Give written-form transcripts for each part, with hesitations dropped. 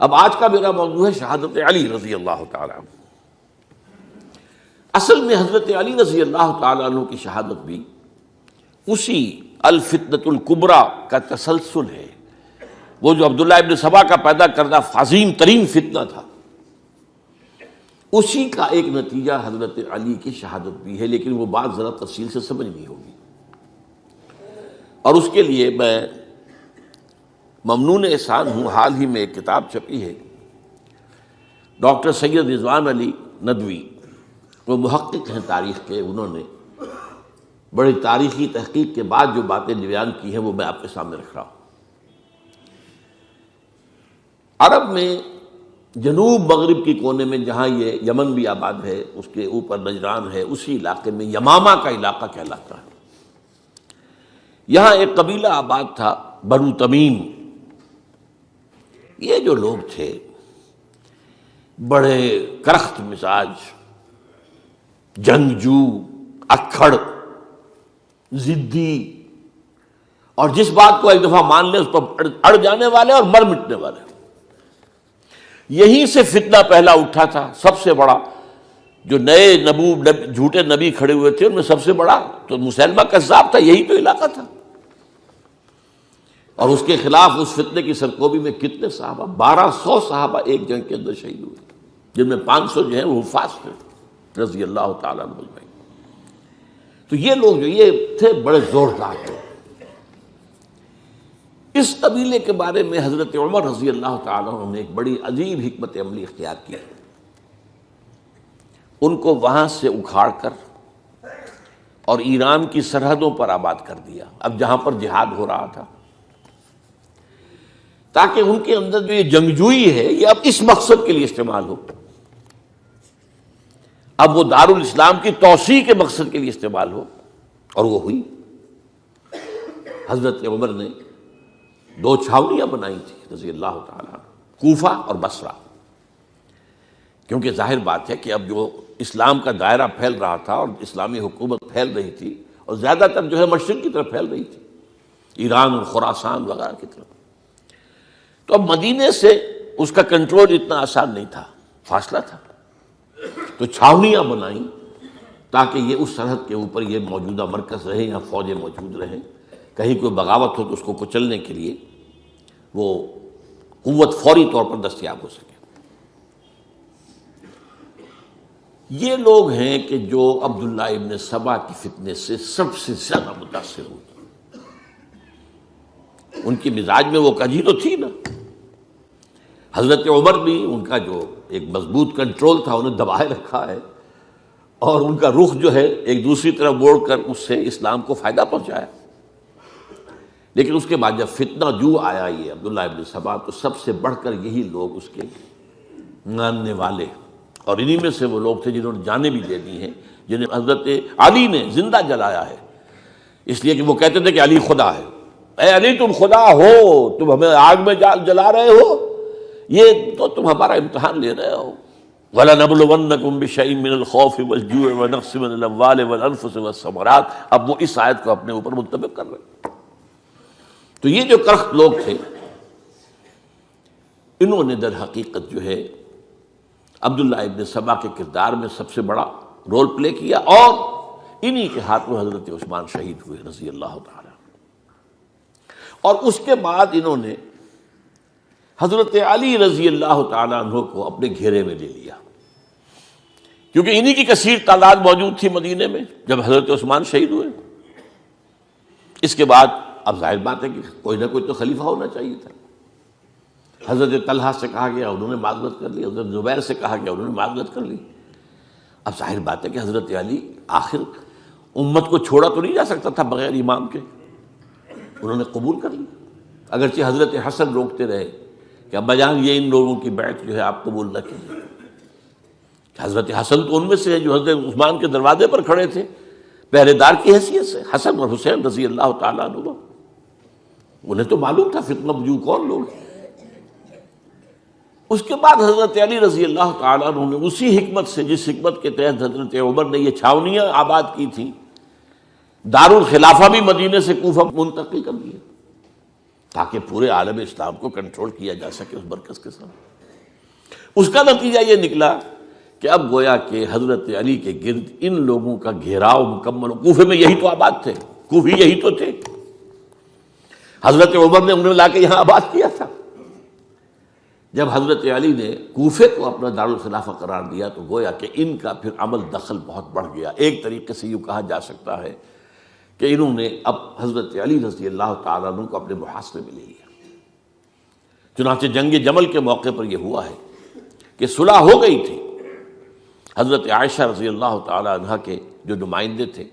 اب آج کا میرا موضوع ہے شہادت علی رضی اللہ تعالیٰ عنہ۔ اصل میں حضرت علی رضی اللہ تعالیٰ عنہ کی شہادت بھی اسی الفتنۃ الکبریٰ کا تسلسل ہے، وہ جو عبداللہ ابن سبا کا پیدا کردہ عظیم ترین فتنہ تھا، اسی کا ایک نتیجہ حضرت علی کی شہادت بھی ہے، لیکن وہ بات ذرا تفصیل سے سمجھنی ہوگی۔ اور اس کے لیے میں ممنون احسان ہوں، حال ہی میں ایک کتاب چھپی ہے، ڈاکٹر سید رضوان علی ندوی، وہ محقق ہیں تاریخ کے، انہوں نے بڑی تاریخی تحقیق کے بعد جو باتیں بیان کی ہیں وہ میں آپ کے سامنے رکھ رہا ہوں۔ عرب میں جنوب مغرب کی کونے میں جہاں یہ یمن بھی آباد ہے، اس کے اوپر نجران ہے، اسی علاقے میں یمامہ کا علاقہ کہلاتا ہے۔ یہاں ایک قبیلہ آباد تھا بنو تمیم۔ یہ جو لوگ تھے بڑے کرخت مزاج، جنگجو، اکھڑ، ضدی، اور جس بات کو ایک دفعہ مان لے اس پر اڑ جانے والے اور مر مٹنے والے۔ یہیں سے فتنہ پہلا اٹھا تھا۔ سب سے بڑا جو نئے جھوٹے نبی کھڑے ہوئے تھے ان میں سب سے بڑا تو مسیلمہ کذاب تھا، یہی تو علاقہ تھا، اور اس کے خلاف اس فتنے کی سرکوبی میں کتنے صحابہ، 1200 صحابہ ایک جنگ کے اندر شہید ہوئے، جن میں 500 جو ہیں وہ حفاظ تھے رضی اللہ تعالیٰ عنہ اجمعین۔ تو یہ لوگ جو یہ تھے بڑے زوردار تھے۔ اس قبیلے کے بارے میں حضرت عمر رضی اللہ تعالیٰ عنہ نے ایک بڑی عجیب حکمت عملی اختیار کی۔ ان کو وہاں سے اکھاڑ کر اور ایران کی سرحدوں پر آباد کر دیا، اب جہاں پر جہاد ہو رہا تھا، تاکہ ان کے اندر جو یہ جنگجوئی ہے یہ اب اس مقصد کے لیے استعمال ہو، اب وہ دارالاسلام کی توسیع کے مقصد کے لیے استعمال ہو، اور وہ ہوئی۔ حضرت عمر نے 2 چھاونیاں بنائی تھی رضی اللہ تعالیٰ عنہ، کوفہ اور بصرہ، کیونکہ ظاہر بات ہے کہ اب جو اسلام کا دائرہ پھیل رہا تھا اور اسلامی حکومت پھیل رہی تھی، اور زیادہ تر جو ہے مشرق کی طرف پھیل رہی تھی، ایران اور خراسان وغیرہ کی طرف، تو اب مدینے سے اس کا کنٹرول اتنا آسان نہیں تھا، فاصلہ تھا، تو چھاونیاں بنائیں تاکہ یہ اس سرحد کے اوپر یہ موجودہ مرکز رہے، یہاں فوجیں موجود رہیں، کہیں کوئی بغاوت ہو تو اس کو کچلنے کے لیے وہ قوت فوری طور پر دستیاب ہو سکے۔ یہ لوگ ہیں کہ جو عبداللہ ابن سبا کی فتنے سے سب سے زیادہ متاثر ہوئے۔ ان کی مزاج میں وہ کجی تو تھی نا۔ حضرت عمر بھی ان کا جو ایک مضبوط کنٹرول تھا انہیں دبائے رکھا ہے، اور ان کا رخ جو ہے ایک دوسری طرف موڑ کر اس سے اسلام کو فائدہ پہنچایا۔ لیکن اس کے بعد جب فتنہ جو آیا یہ عبداللہ ابن سبا، تو سب سے بڑھ کر یہی لوگ اس کے ماننے والے، اور انہی میں سے وہ لوگ تھے جنہوں نے جانیں بھی دے دی ہیں، جنہیں حضرت علی نے زندہ جلایا ہے، اس لیے کہ وہ کہتے تھے کہ علی خدا ہے۔ اے علی تم خدا ہو، تم ہمیں آگ میں جلا رہے ہو، یہ تو تم ہمارا امتحان لے رہے ہو۔ وَلَنَبْلُوَنَّكُمْ بِشَيْءٍ مِّنَ الْخَوْفِ وَالْجُوعِ وَنَقْصٍ مِّنَ الْأَمْوَالِ وَالْأَنفُسِ وَالثَّمَرَاتِ۔ اب وہ اس آیت کو اپنے اوپر منطبق کر رہے ہیں۔ تو یہ جو کرخت لوگ تھے، انہوں نے در حقیقت جو ہے عبداللہ ابن سبا کے کردار میں سب سے بڑا رول پلے کیا، اور انہی کے ہاتھوں حضرت عثمان شہید ہوئے رضی اللہ تعالیٰ۔ اور اس کے بعد انہوں نے حضرت علی رضی اللہ تعالیٰ عنہ کو اپنے گھیرے میں لے لیا، کیونکہ انہی کی کثیر تعداد موجود تھی مدینے میں جب حضرت عثمان شہید ہوئے۔ اس کے بعد اب ظاہر بات ہے کہ کوئی نہ کوئی تو خلیفہ ہونا چاہیے تھا۔ حضرت طلحہ سے کہا گیا، انہوں نے معذرت کر لی، حضرت زبیر سے کہا گیا، انہوں نے معذرت کر لی۔ اب ظاہر بات ہے کہ حضرت علی آخر امت کو چھوڑا تو نہیں جا سکتا تھا بغیر امام کے، انہوں نے قبول کر لی، اگرچہ حضرت حسن روکتے رہے کہ ابا جان یہ ان لوگوں کی بیعت جو ہے آپ قبول نہ کیجیے۔ حضرت حسن تو ان میں سے ہیں جو حضرت عثمان کے دروازے پر کھڑے تھے پہرے دار کی حیثیت سے، حسن اور حسین رضی اللہ تعالیٰ عنہ، انہیں تو معلوم تھا فتنہ جو کون لوگ ہیں۔ اس کے بعد حضرت علی رضی اللہ تعالیٰ عنہ نے اسی حکمت سے، جس حکمت کے تحت حضرت عمر نے یہ چھاونیاں آباد کی تھیں، دارالخلافہ بھی مدینے سے کوفہ منتقل کر دیا، تاکہ پورے عالم اسلام کو کنٹرول کیا جا سکے اس مرکز کے ساتھ۔ اس کا نتیجہ یہ نکلا کہ اب گویا کہ حضرت علی کے گرد ان لوگوں کا گھیراؤ مکمل، کوفے میں یہی تو آباد تھے، کوفی یہی تو تھے، حضرت عمر نے انہیں لا کے یہاں آباد کیا تھا۔ جب حضرت علی نے کوفے کو اپنا دارالخلافہ قرار دیا تو گویا کہ ان کا پھر عمل دخل بہت بڑھ گیا۔ ایک طریقے سے یوں کہا جا سکتا ہے کہ انہوں نے اب حضرت علی رضی اللہ تعالیٰ عنہ کو اپنے محاصرے میں لے لیا۔ چنانچہ جنگ جمل کے موقع پر یہ ہوا ہے کہ صلح ہو گئی تھی، حضرت عائشہ رضی اللہ تعالیٰ عنہ کے جو نمائندے تھے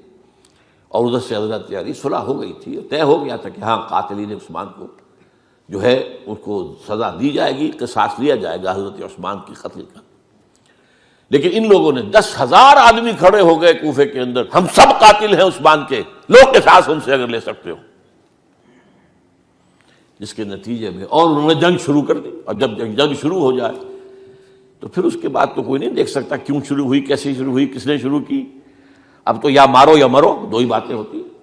اور ادھر سے حضرت علی، صلح ہو گئی تھی، طے ہو گیا تھا کہ ہاں قاتلین عثمان کو جو ہے اس کو سزا دی جائے گی، قصاص لیا جائے گا حضرت عثمان کی قتل کا۔ لیکن ان لوگوں نے 10,000 آدمی کھڑے ہو گئے کوفے کے اندر، ہم سب قاتل ہیں عثمان کے، لوگ قصاص ہم سے اگر لے سکتے ہو، جس کے نتیجے میں اور انہوں نے جنگ شروع کر دی۔ اور جب جنگ شروع ہو جائے تو پھر اس کے بعد تو کوئی نہیں دیکھ سکتا کیوں شروع ہوئی، کیسے شروع ہوئی، کس نے شروع کی۔ اب تو یا مارو یا مرو، دو ہی باتیں ہوتی ہیں۔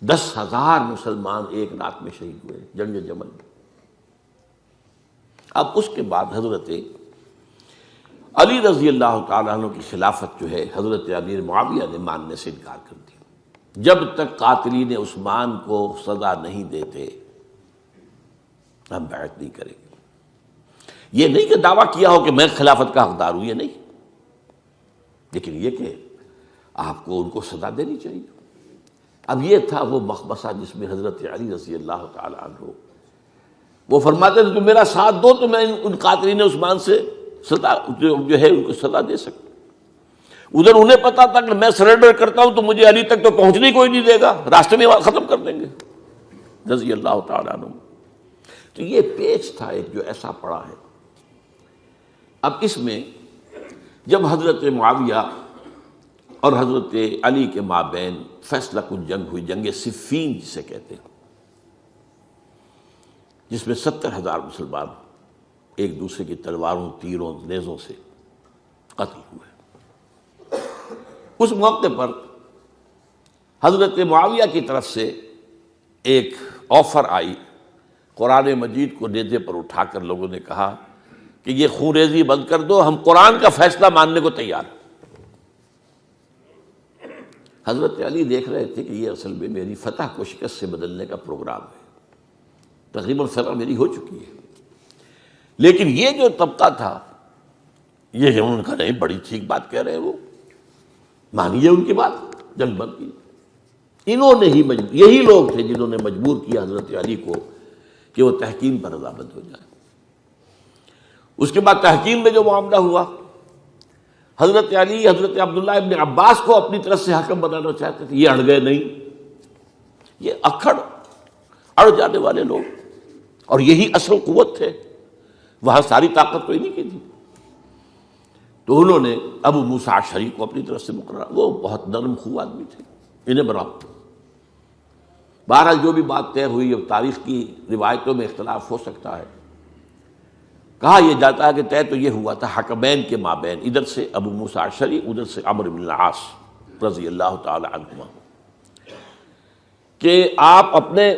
10,000 مسلمان ایک رات میں شہید ہوئے جنگ جمل میں۔ اب اس کے بعد حضرت علی رضی اللہ تعالیٰ عنہ کی خلافت جو ہے حضرت امیر معاویہ نے ماننے سے انکار کر دیا۔ جب تک قاتلین عثمان کو سزا نہیں دیتے ہم بیعت نہیں کریں گے۔ یہ نہیں کہ دعویٰ کیا ہو کہ میں خلافت کا حقدار ہوں، یہ نہیں، لیکن یہ کہ آپ کو ان کو سزا دینی چاہیے۔ اب یہ تھا وہ مخمصہ جس میں حضرت علی رضی اللہ تعالیٰ عنہ وہ فرماتے تھے تو میرا ساتھ دو تو میں ان قاتلین عثمان سے سزا جو ہے ان کو سزا دے سکتا۔ ادھر انہیں پتا تھا کہ میں سرنڈر کرتا ہوں تو مجھے علی تک تو پہنچنے کوئی نہیں دے گا، راستے میں ختم کر دیں گے رضی اللہ تعالیٰ عنہ۔ تو یہ پیچ تھا ایک جو ایسا پڑا ہے۔ اب اس میں جب حضرت معاویہ اور حضرت علی کے مابین فیصلہ کن جنگ ہوئی، جنگ صفین جسے کہتے ہیں، جس میں 70,000 مسلمان ایک دوسرے کی تلواروں، تیروں، نیزوں سے قتل ہوئے۔ اس موقع پر حضرت معاویہ کی طرف سے ایک آفر آئی، قرآن مجید کو نیزے پر اٹھا کر لوگوں نے کہا کہ یہ خون ریزی بند کر دو، ہم قرآن کا فیصلہ ماننے کو تیار ہیں۔ حضرت علی دیکھ رہے تھے کہ یہ اصل میں میری فتح کو شکست سے بدلنے کا پروگرام ہے، تقریباً فتح میری ہو چکی ہے، لیکن یہ جو طبقہ تھا یہ انہوں نے کہا نہیں بڑی ٹھیک بات کہہ رہے ہیں، وہ مانیے ان کی بات، جنگ بند کی۔ انہوں نے ہی یہی لوگ تھے جنہوں نے مجبور کیا حضرت علی کو کہ وہ تحکیم پر رضامند ہو جائے۔ اس کے بعد تحکیم میں جو معاملہ ہوا، حضرت علی حضرت عبداللہ ابن عباس کو اپنی طرف سے حکم بنانا چاہتے تھے، یہ اڑ گئے نہیں، یہ اڑ جانے والے لوگ، اور یہی اصل قوت تھے، وہاں ساری طاقت تو انہی کی تھی۔ تو انہوں نے ابو موسیٰ اشعری کو اپنی طرف سے مقررہ، وہ بہت نرم خو آدمی تھے، انہیں بنا۔ بہرحال جو بھی بات طے ہوئی، اب تاریخ کی روایتوں میں اختلاف ہو سکتا ہے، کہا یہ جاتا ہے کہ طے تو یہ ہوا تھا حکمین کے مابین، ادھر سے ابو موسیٰ اشعری، ادھر سے عمرو بن العاص رضی اللہ تعالی عنہما، کہ آپ اپنے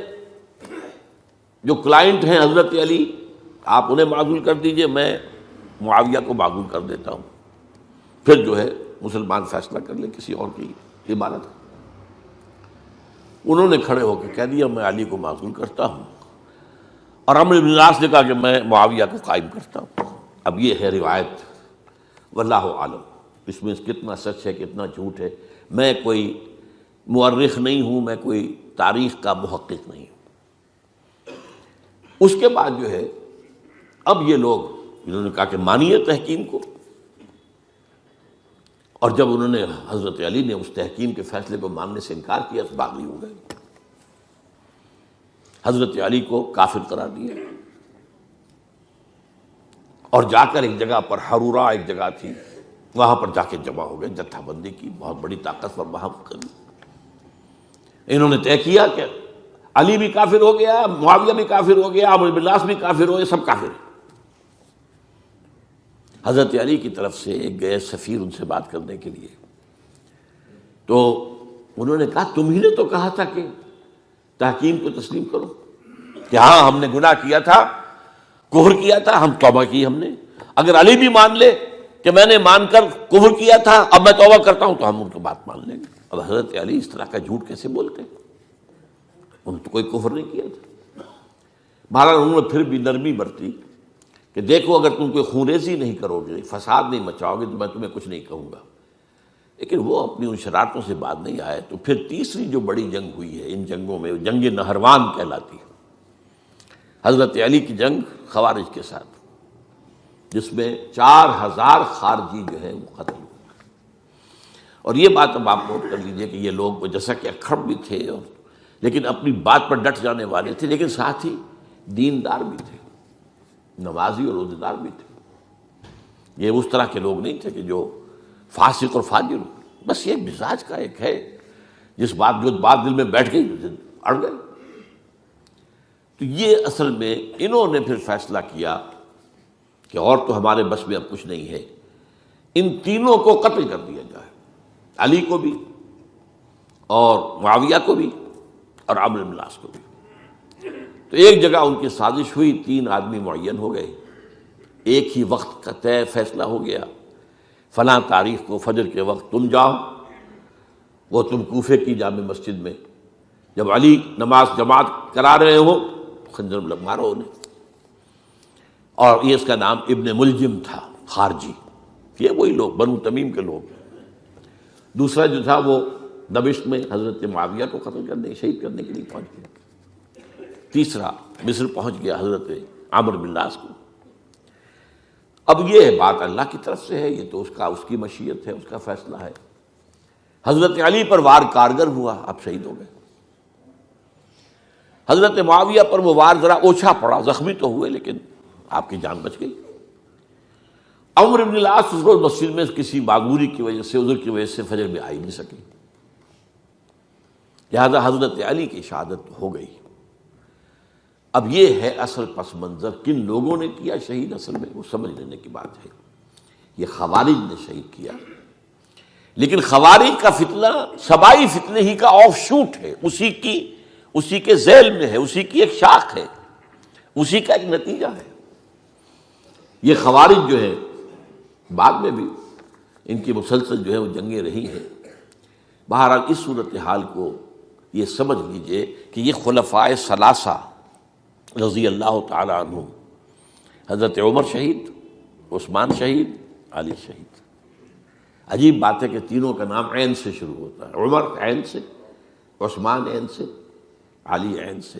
جو کلائنٹ ہیں حضرت علی آپ انہیں معزول کر دیجئے، میں معاویہ کو معزول کر دیتا ہوں، پھر جو ہے مسلمان فیصلہ کر لیں کسی اور کی عبادت۔ انہوں نے کھڑے ہو کے کہہ دیا میں علی کو معزول کرتا ہوں، اور عمرو بن العاص نے کہا کہ میں معاویہ کو قائم کرتا ہوں۔ اب یہ ہے روایت، واللہ عالم اس میں کتنا سچ ہے کتنا جھوٹ ہے، میں کوئی مورخ نہیں ہوں، میں کوئی تاریخ کا محقق نہیں ہوں۔ اس کے بعد جو ہے اب یہ لوگ انہوں نے کہا کہ مانیے تحکیم کو، اور جب انہوں نے حضرت علی نے اس تحکیم کے فیصلے کو ماننے سے انکار کیا تو باغی ہو گئے، حضرت علی کو کافر قرار دیا، اور جا کر ایک جگہ پر حرورہ ایک جگہ تھی وہاں پر جا کے جمع ہو گئے، جتھا بندی کی، بہت بڑی طاقت پر وہاں کری۔ انہوں نے طے کیا کہ علی بھی کافر ہو گیا، معاویہ بھی کافر ہو گیا، عمرو بن العاص بھی کافر ہو گئے، سب کافر ہیں۔ حضرت علی کی طرف سے ایک گئے سفیر ان سے بات کرنے کے لیے، تو انہوں نے کہا تم ہی نے تو کہا تھا کہ تحکیم کو تسلیم کرو، کہ ہاں ہم نے گناہ کیا تھا، کفر کیا تھا، ہم توبہ کی ہم نے. اگر علی بھی مان لے کہ میں نے مان کر کفر کیا تھا اب میں توبہ کرتا ہوں تو ہم ان کی بات مان لیں گے. اب حضرت علی اس طرح کا جھوٹ کیسے بولتے؟ انہوں نے تو کوئی کفر نہیں کیا تھا. بہرحال انہوں نے پھر بھی نرمی برتی کہ دیکھو اگر تم کوئی خونریزی نہیں کرو گے، فساد نہیں مچاؤ گے تو میں تمہیں کچھ نہیں کہوں گا. لیکن وہ اپنی ان شرارتوں سے بعد نہیں آئے. تو پھر تیسری جو بڑی جنگ ہوئی ہے ان جنگوں میں، جنگ نہروان کہلاتی ہے، حضرت علی کی جنگ خوارج کے ساتھ، جس میں 4000 خارجی جو ہے وہ قتل ہوئے. اور یہ بات اب آپ نوٹ کر لیجئے کہ یہ لوگ جیسا کہ اکھڑ بھی تھے لیکن اپنی بات پر ڈٹ جانے والے تھے، لیکن ساتھ ہی دیندار بھی تھے، نمازی اور روزہ دار بھی تھے. یہ اس طرح کے لوگ نہیں تھے کہ جو فاسق اور فاجر ہو. بس یہ مزاج کا ایک ہے، جو بات دل میں بیٹھ گئی اڑ گئی. تو یہ اصل میں انہوں نے پھر فیصلہ کیا کہ اور تو ہمارے بس میں اب کچھ نہیں ہے، ان تینوں کو قتل کر دیا جائے، علی کو بھی اور معاویہ کو بھی اور عمرو بن العاص کو بھی. تو ایک جگہ ان کی سازش ہوئی، 3 آدمی معین ہو گئے، ایک ہی وقت کا طے فیصلہ ہو گیا، فلاں تاریخ کو فجر کے وقت تم جاؤ، وہ تم کوفے کی جامع مسجد میں، جب علی نماز جماعت کرا رہے ہو خنجر مارو انہیں. اور یہ اس کا نام ابن ملجم تھا، خارجی، یہ وہی لوگ بنو تمیم کے لوگ. دوسرا جو تھا وہ دمشق میں حضرت معاویہ کو قتل کرنے شہید کرنے کے لیے پہنچ گیا. تیسرا مصر پہنچ گیا حضرت عمرو بن العاص کو. اب یہ بات اللہ کی طرف سے ہے، یہ تو اس کی مشیت ہے، اس کا فیصلہ ہے. حضرت علی پر وار کارگر ہوا، آپ شہید ہو گئے. حضرت معاویہ پر وہ وار ذرا اوچھا پڑا، زخمی تو ہوئے لیکن آپ کی جان بچ گئی. عمرو بن العاص اس روز مسجد میں کسی معذوری کی وجہ سے، عذر کی وجہ سے فجر میں آئی نہیں سکی، لہذا حضرت علی کی شہادت ہو گئی. اب یہ ہے اصل پس منظر، کن لوگوں نے کیا شہید اصل میں وہ سمجھ لینے کی بات ہے. یہ خوارج نے شہید کیا، لیکن خوارج کا فتنہ سبائی فتنے ہی کا آف شوٹ ہے، اسی کے ذیل میں ہے، اسی کی ایک شاخ ہے، اسی کا ایک نتیجہ ہے. یہ خوارج جو ہے بعد میں بھی ان کی مسلسل جو ہے وہ جنگیں رہی ہیں. بہرحال اس صورتحال کو یہ سمجھ لیجئے کہ یہ خلفائے ثلاثہ رضی اللہ تعالی عنہ، حضرت عمر شہید، عثمان شہید، علی شہید. عجیب بات ہے کہ تینوں کا نام عین سے شروع ہوتا ہے، عمر عین سے، عثمان عین سے، علی عین سے.